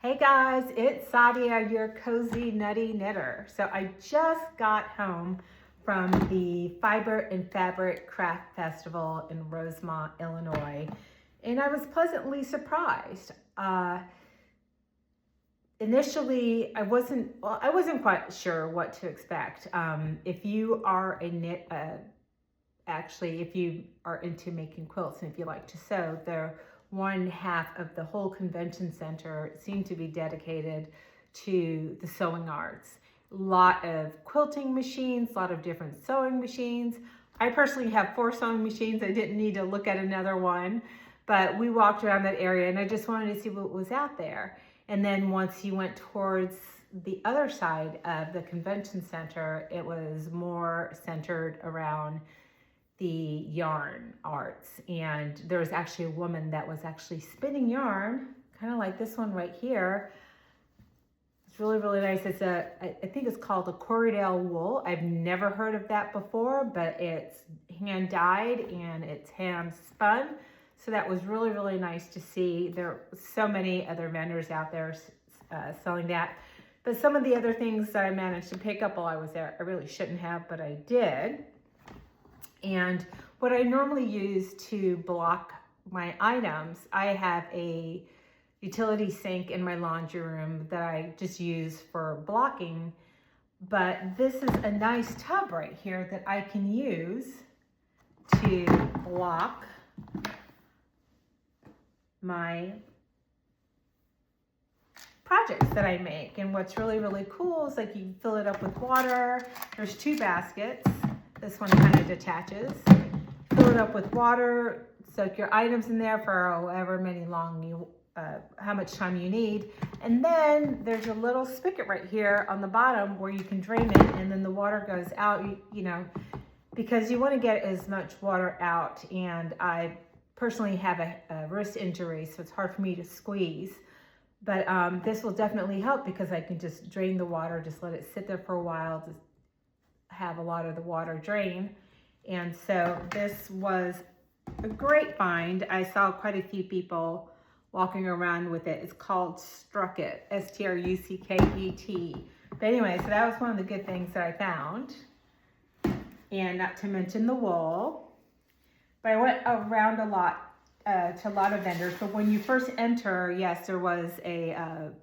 Hey guys, it's Sadia, your cozy nutty knitter. So I just got home from the Fiber and Fabric Craft Festival in Rosemont, Illinois, and I was pleasantly surprised. Initially, I wasn't quite sure what to expect. If you are if you are into making quilts and if you like to sew, one half of the whole convention center seemed to be dedicated to the sewing arts. A lot of quilting machines, a lot of different sewing machines. I personally have 4 sewing machines. I didn't need to look at another one, but we walked around that area and I just wanted to see what was out there. And then once you went towards the other side of the convention center, it was more centered around the yarn arts. And there was actually a woman that was actually spinning yarn, kind of like this one right here. It's really, really nice. I think it's called a Corriedale wool. I've never heard of that before, but it's hand dyed and it's hand spun. So that was really, really nice to see. There are so many other vendors out there selling that. But some of the other things that I managed to pick up while I was there, I really shouldn't have, but I did. And what I normally use to block my items, I have a utility sink in my laundry room that I just use for blocking. But this is a nice tub right here that I can use to block my projects that I make. And what's really, really cool is like you fill it up with water. There's 2 baskets. This one kind of detaches. Fill it up with water, soak your items in there for however how much time you need. And then there's a little spigot right here on the bottom where you can drain it, and then the water goes out, because you want to get as much water out. And I personally have a wrist injury, so it's hard for me to squeeze. But this will definitely help because I can just drain the water, just let it sit there for a while, just have a lot of the water drain. And so this was a great find. I saw quite a few people walking around with it. It's called Strucket, Strucket. But anyway, so that was one of the good things that I found. And not to mention the wool. But I went around a lot to a lot of vendors. But when you first enter, yes, there was a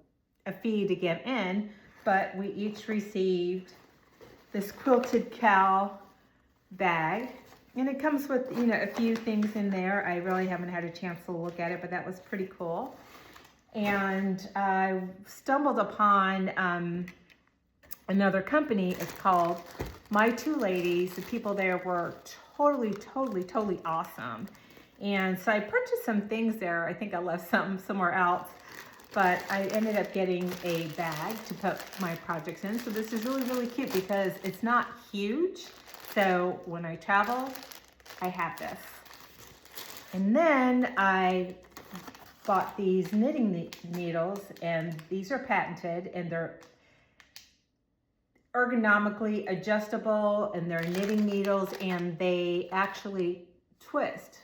fee to get in, but we each received this quilted cow bag, and it comes with a few things in there. I really haven't had a chance to look at it, but that was pretty cool. And I stumbled upon another company. It's called My Two Ladies. The people there were totally awesome. And so I purchased some things there. I think I left some somewhere else, but I ended up getting a bag to put my projects in. So this is really cute because it's not huge. So when I travel, I have this. And then I bought these knitting needles, and these are patented, and they're ergonomically adjustable, and they're knitting needles, and they actually twist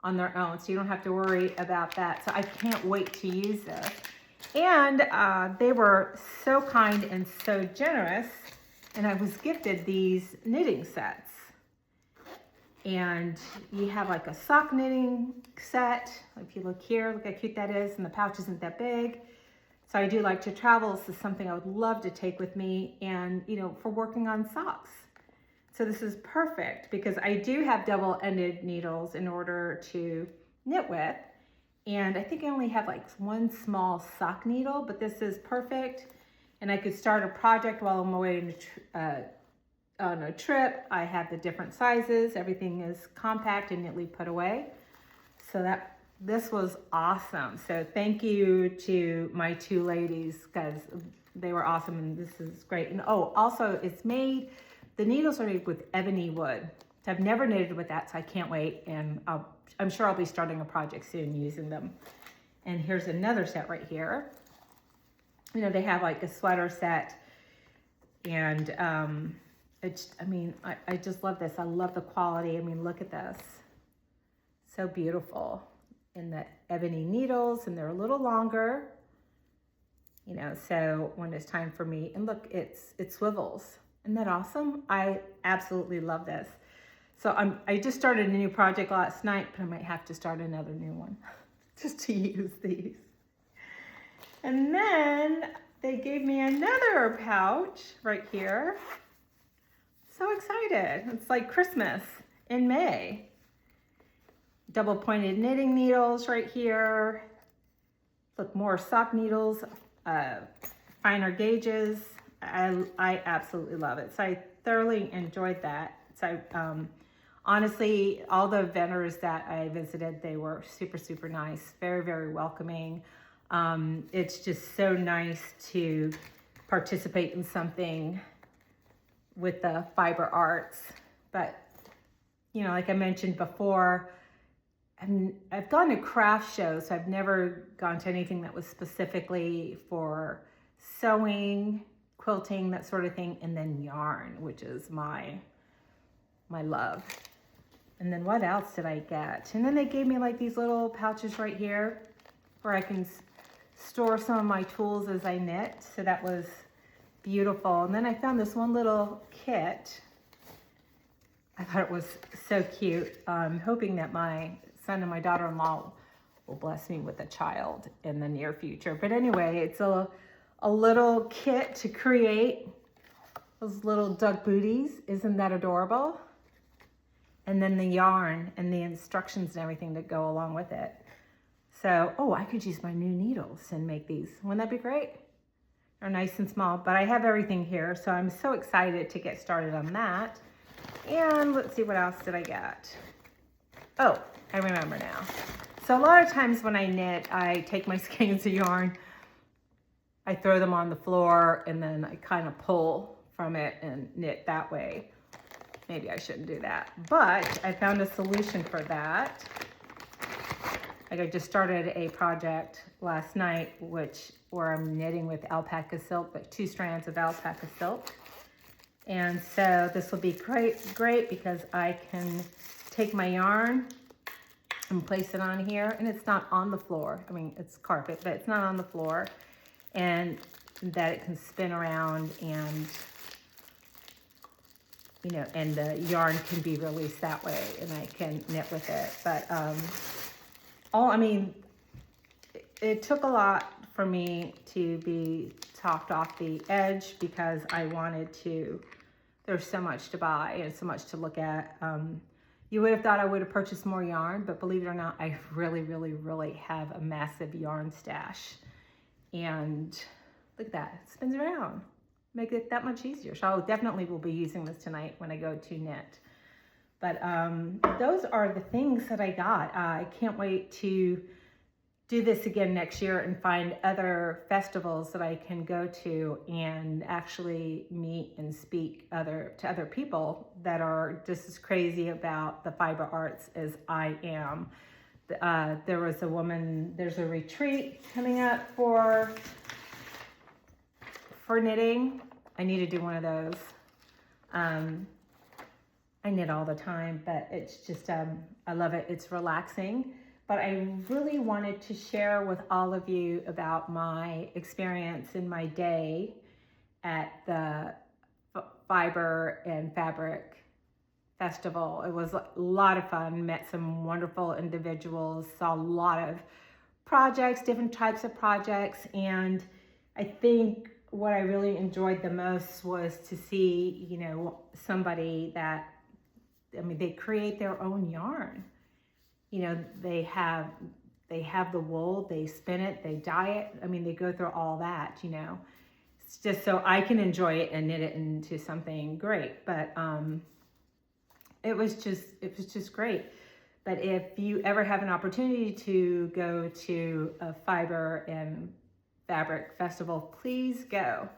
on their own, so you don't have to worry about that. So I can't wait to use this. And they were so kind and so generous, and I was gifted these knitting sets. And you have like a sock knitting set. If you look here, look how cute that is, and the pouch isn't that big. So I do like to travel. This is something I would love to take with me, and for working on socks. So this is perfect because I do have double-ended needles in order to knit with. And I think I only have like 1 small sock needle, but this is perfect. And I could start a project while I'm away on a trip. I have the different sizes. Everything is compact and neatly put away. So this was awesome. So thank you to My Two Ladies because they were awesome, and this is great. And also the needles are made with ebony wood. So I've never knitted with that, so I can't wait. And I'm sure I'll be starting a project soon using them. And here's another set right here. They have like a sweater set, and I just love this. I love the quality. Look at this. So beautiful. And the ebony needles, and they're a little longer. you know, so when it's time for me, and look, it swivels. Isn't that awesome? I absolutely love this. So I just started a new project last night, but I might have to start another new one just to use these. And then they gave me another pouch right here. So excited. It's like Christmas in May. Double pointed knitting needles right here. Look, more sock needles, finer gauges. I absolutely love it. So I thoroughly enjoyed that. So honestly, all the vendors that I visited, they were super, super nice, very, very welcoming. It's just so nice to participate in something with the fiber arts. But, you know, like I mentioned before, I've gone to craft shows, so I've never gone to anything that was specifically for sewing, quilting, that sort of thing, and then yarn, which is my love. And then what else did I get? And then they gave me like these little pouches right here where I can store some of my tools as I knit. So that was beautiful. And then I found this one little kit. I thought it was so cute. I'm hoping that my son and my daughter-in-law will bless me with a child in the near future. But anyway, it's a little kit to create those little duck booties. Isn't that adorable? And then the yarn and the instructions and everything that go along with it. So, oh, I could use my new needles and make these. Wouldn't that be great? They're nice and small, but I have everything here, so I'm so excited to get started on that. And let's see, what else did I get? Oh, I remember now. So a lot of times when I knit, I take my skeins of yarn, I throw them on the floor, and then I kind of pull from it and knit that way. Maybe I shouldn't do that, but I found a solution for that. Like, I just started a project last night, where I'm knitting with alpaca silk, but 2 strands of alpaca silk. And so this will be great because I can take my yarn and place it on here, and it's not on the floor. I mean, it's carpet, but it's not on the floor, and that it can spin around, and you know, and the yarn can be released that way, and I can knit with it. But I mean, it took a lot for me to be talked off the edge because I wanted to. There's so much to buy and so much to look at. You would have thought I would have purchased more yarn, but believe it or not, I really, really, really have a massive yarn stash. And look at that, it spins around. Make it that much easier. So I definitely will be using this tonight when I go to knit. But those are the things that I got. I can't wait to do this again next year and find other festivals that I can go to and actually meet and speak to other people that are just as crazy about the fiber arts as I am. There's a retreat coming up for knitting. I need to do one of those. I knit all the time, but it's just, I love it. It's relaxing. But I really wanted to share with all of you about my experience in my day at the Fiber and Fabric Festival. It was a lot of fun, met some wonderful individuals, saw a lot of projects, different types of projects, and I think what I really enjoyed the most was to see, you know, somebody that, I mean, they create their own yarn. You know, they have the wool, they spin it, they dye it. I mean, they go through all that, you know. It's just so I can enjoy it and knit it into something great. But it was just great. But if you ever have an opportunity to go to a Fiber and Fabric Festival, please go.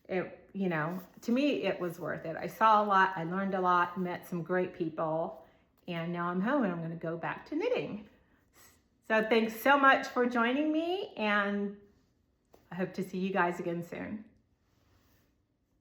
It, you know, to me, it was worth it. I saw a lot, I learned a lot, met some great people. And now I'm home and I'm going to go back to knitting. So thanks so much for joining me, and I hope to see you guys again soon.